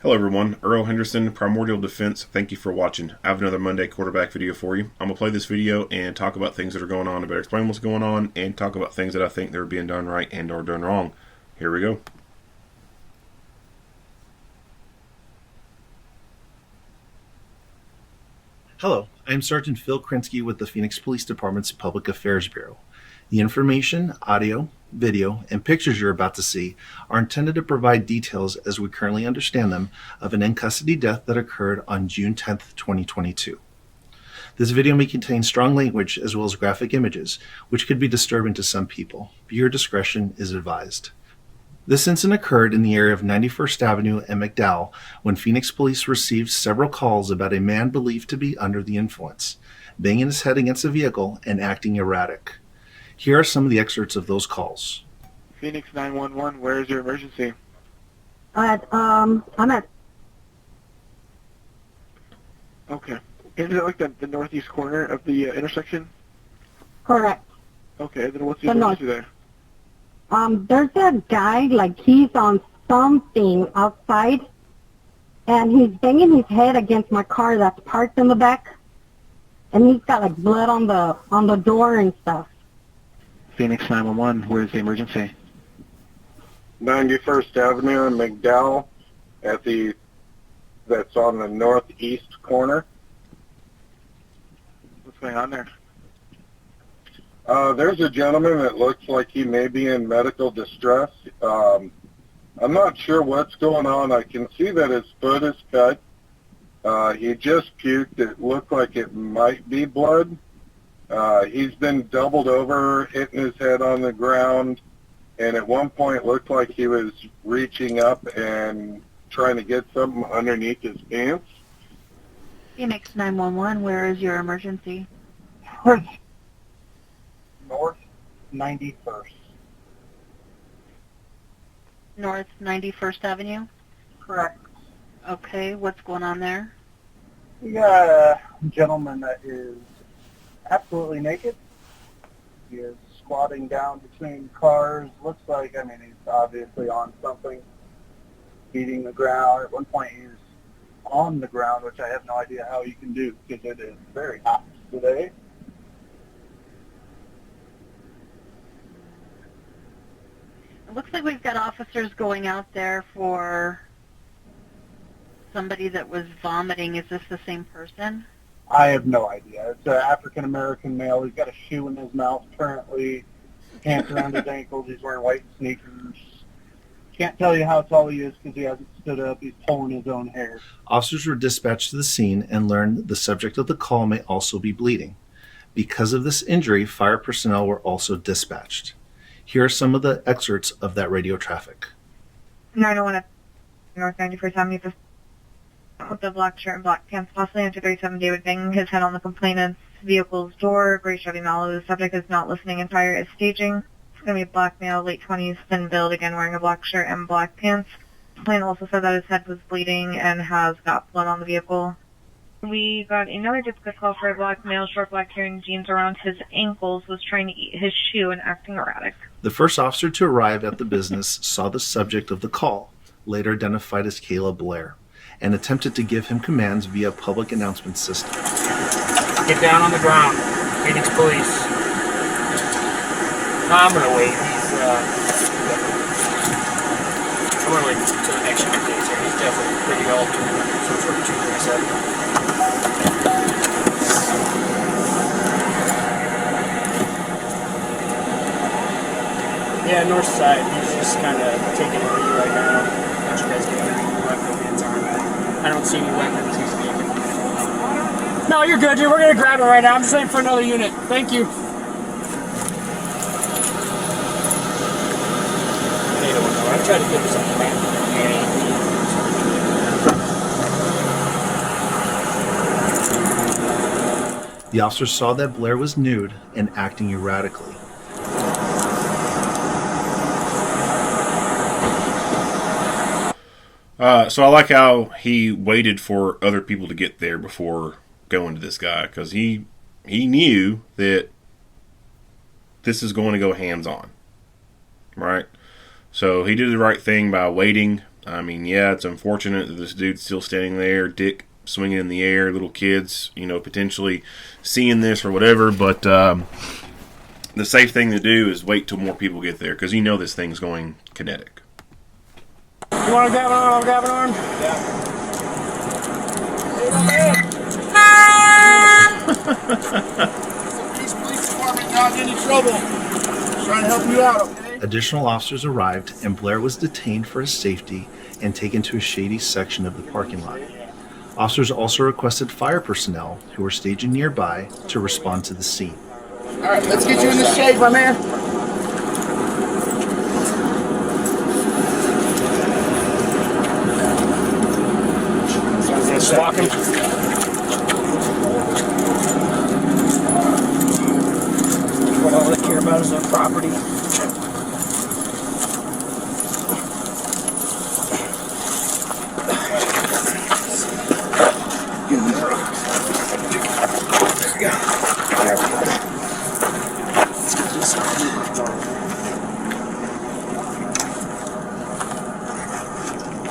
Hello everyone, Earl Henderson, Primordial Defense. Thank you for watching. I have another Monday quarterback video for you. I'm going to play this video and talk about things that are going on, I better explain what's going on, and talk about things that I think that are being done right and or done wrong. Here we go. Hello, I'm Sergeant Phil Krinsky with the Phoenix Police Department's Public Affairs Bureau. The information, audio, video, and pictures you're about to see are intended to provide details, as we currently understand them, of an in-custody death that occurred on June 10, 2022. This video may contain strong language as well as graphic images, which could be disturbing to some people. Viewer discretion is advised. This incident occurred in the area of 91st Avenue and McDowell when Phoenix police received several calls about a man believed to be under the influence, banging his head against a vehicle and acting erratic. Here are some of the excerpts of those calls. Phoenix 911, where is your emergency? I'm at. Okay. Is it like the northeast corner of the intersection? Correct. Okay, then what's the The emergency there? There's a guy, like he's on something outside, and he's banging his head against my car that's parked in the back, and he's got like blood on the door and stuff. Phoenix 911, where is the emergency? 91st Avenue and McDowell that's on the northeast corner. What's going on there? There's a gentleman that looks like he may be in medical distress. I'm not sure what's going on. I can see that his foot is cut. He just puked. It looked like it might be blood. He's been doubled over, hitting his head on the ground, and at one point looked like he was reaching up and trying to get something underneath his pants. Phoenix 911, where is your emergency? North 91st. North 91st Avenue? Correct. Okay, what's going on there? We got a gentleman that is absolutely naked. He is squatting down between cars. Looks like, he's obviously on something, beating the ground. At one point he's on the ground, which I have no idea how you can do because it is very hot today. It looks like we've got officers going out there for somebody that was vomiting. Is this the same person? I have no idea. It's an African-American male. He's got a shoe in his mouth currently, pants around his ankles. He's wearing white sneakers. Can't tell you how tall he is because he hasn't stood up. He's pulling his own hair. Officers were dispatched to the scene and learned the subject of the call may also be bleeding. Because of this injury, fire personnel were also dispatched. Here are some of the excerpts of that radio traffic. 901 at North 91st Avenue with the black shirt and black pants, possibly under 37 David banging his head on the complainant's vehicle's door, gray Chevy Malibu. The subject is not listening and fire is staging. It's going to be a black male, late 20s, thin build, again wearing a black shirt and black pants. The complainant also said that his head was bleeding and has got blood on the vehicle. We got another duplicate call for a black male, short black hair and jeans around his ankles, was trying to eat his shoe and acting erratic. The first officer to arrive at the business saw the subject of the call, later identified as Caleb Blair, and attempted to give him commands via public announcement system. Get down on the ground. Phoenix Police. No, I'm going to wait. I'm going to wait until the next few days here. He's definitely pretty old. So 42, 37. Yeah, north side. He's just kind of taking it with you right now. Don't you guys get any weapon hands on him? I don't see any weapons. He's naked. No, you're good, dude. We're going to grab him right now. I'm just waiting for another unit. Thank you. I tried to give him something, man. The officer saw that Blair was nude and acting erratically. So I like how he waited for other people to get there before going to this guy, because he knew that this is going to go hands-on, right? So he did the right thing by waiting, I mean, yeah, it's unfortunate that this dude's still standing there, dick swinging in the air, little kids, potentially seeing this or whatever, but the safe thing to do is wait till more people get there, because this thing's going kinetic. You want to grab an arm? I'll grab an arm? Police department, not in any trouble. Just trying to help you out, okay? Additional officers arrived, and Blair was detained for his safety and taken to a shady section of the parking lot. Officers also requested fire personnel who were staging nearby to respond to the scene. All right, let's get you in the shade, my man. Just walking. What all they care about is their property.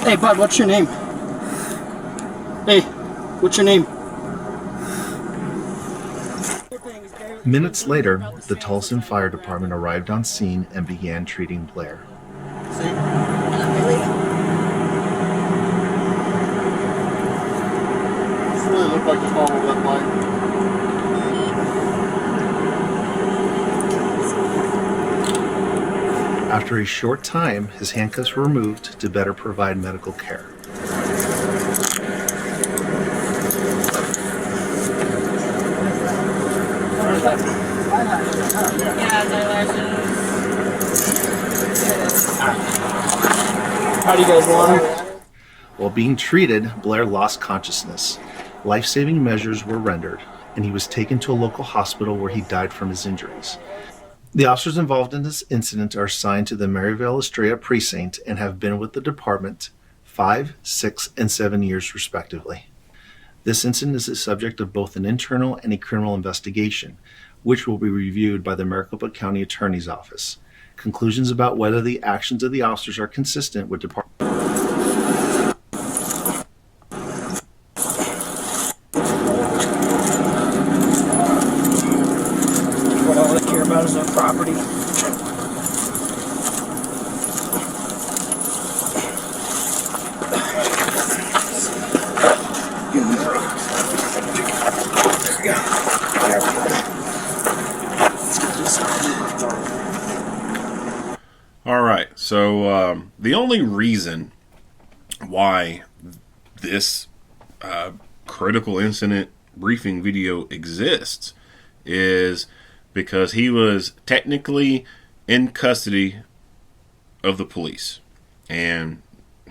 Hey, bud, what's your name? Hey, what's your name? Minutes later, the Tulsa Fire Department arrived on scene and began treating Blair. This really looked like just normal red light. After a short time, his handcuffs were removed to better provide medical care. How do you guys want him? While being treated, Blair lost consciousness. Life-saving measures were rendered, and he was taken to a local hospital where he died from his injuries. The officers involved in this incident are assigned to the Maryville Estrella precinct and have been with the department 5, 6, and 7 years respectively. This incident is the subject of both an internal and a criminal investigation, which will be reviewed by the Maricopa County Attorney's Office. Conclusions about whether the actions of the officers are consistent with department. What all they care about is their property. All right, so the only reason why this critical incident briefing video exists is because he was technically in custody of the police and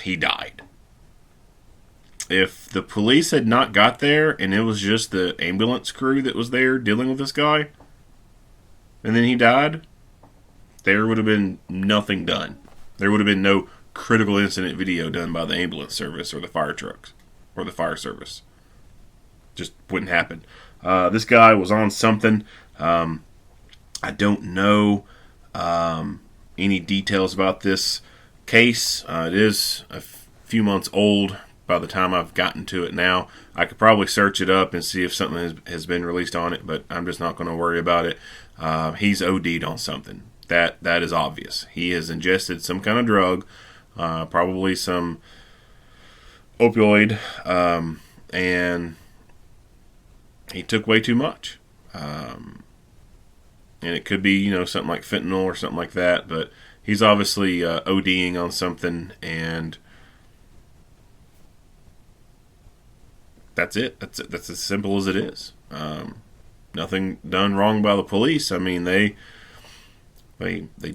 he died. If the police had not got there and it was just the ambulance crew that was there dealing with this guy and then he died, there would have been nothing done. There would have been no critical incident video done by the ambulance service or the fire trucks or the fire service. Just wouldn't happen. This guy was on something. I don't know any details about this case. It is a few months old by the time I've gotten to it now. I could probably search it up and see if something has been released on it, but I'm just not going to worry about it. He's OD'd on something. That is obvious. He has ingested some kind of drug, probably some opioid, and he took way too much. And it could be, something like fentanyl or something like that, but he's obviously ODing on something, and that's it. That's as simple as it is. Nothing done wrong by the police. I mean, they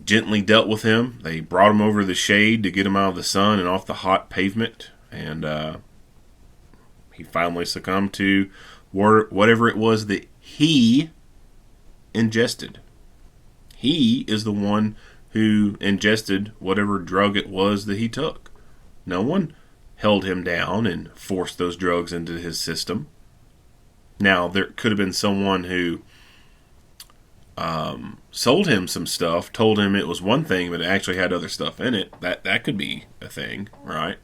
gently dealt with him. They brought him over the shade to get him out of the sun and off the hot pavement, and he finally succumbed to whatever it was that he ingested. He is the one who ingested whatever drug it was that he took. No one held him down and forced those drugs into his system. Now, there could have been someone who sold him some stuff, told him it was one thing, but it actually had other stuff in it. That could be a thing, right?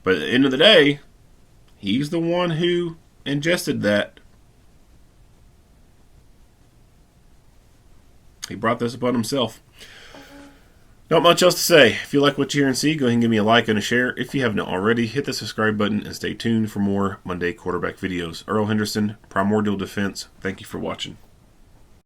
But at the end of the day, he's the one who ingested that. He brought this upon himself. Not much else to say. If you like what you hear and see, go ahead and give me a like and a share. If you haven't already, hit the subscribe button and stay tuned for more Monday quarterback videos. Earl Henderson, Primordial Defense. Thank you for watching.